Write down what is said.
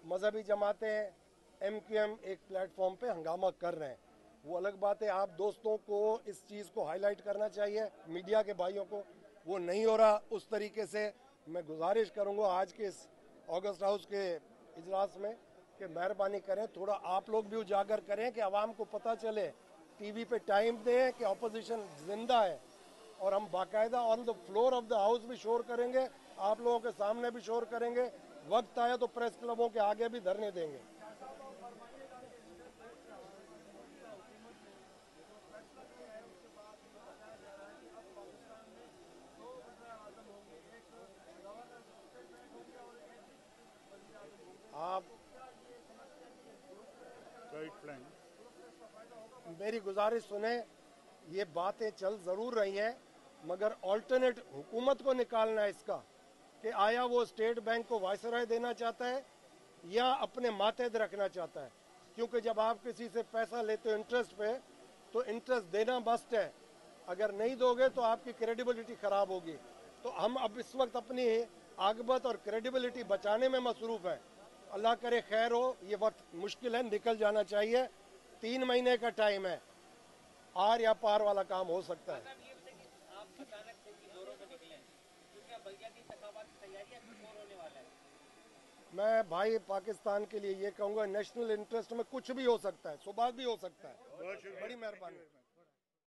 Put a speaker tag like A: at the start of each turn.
A: मजहबी जमातें MQM एक platform पे हंगामा कर रहे हैं, वो अलग बात है। आप दोस्तों को इस चीज़ को हाईलाइट करना चाहिए, मीडिया के भाइयों को, वो नहीं हो रहा उस तरीके से। मैं गुजारिश करूंगा आज के इस ऑगस्ट हाउस के इजलास में कि मेहरबानी करें, थोड़ा आप लोग भी उजागर करें कि आवाम को पता चले, टीवी पे टाइम दें कि अपोजिशन जिंदा है। और हम बाकायदा on the floor of the house भी शोर करेंगे, आप लोगों के सामने भी शोर करेंगे, वक्त आया तो प्रेस क्लबों के आगे भी धरने देंगे। आप मेरी गुजारिश सुने, ये बातें चल ज़रूर रही हैं, मगर ऑल्टरनेट हुकूमत को निकालना है इसका कि आया वो स्टेट बैंक को वायसराय देना चाहता है या अपने मातहत रखना चाहता है। क्योंकि जब आप किसी से पैसा लेते हो इंटरेस्ट पे, तो इंटरेस्ट देना मस्ट है, अगर नहीं दोगे तो आपकी क्रेडिबिलिटी ख़राब होगी। तो हम अब इस वक्त अपनी आगबत और क्रेडिबिलिटी बचाने में मसरूफ़ हैं। अल्लाह करे खैर हो, ये वक्त मुश्किल है, निकल जाना चाहिए। 3 महीने का टाइम है, आर या पार वाला काम हो सकता है। मैं भाई पाकिस्तान के लिए ये कहूँगा, नेशनल इंटरेस्ट में कुछ भी हो सकता है, सुबह भी हो सकता है। बड़ी मेहरबानी।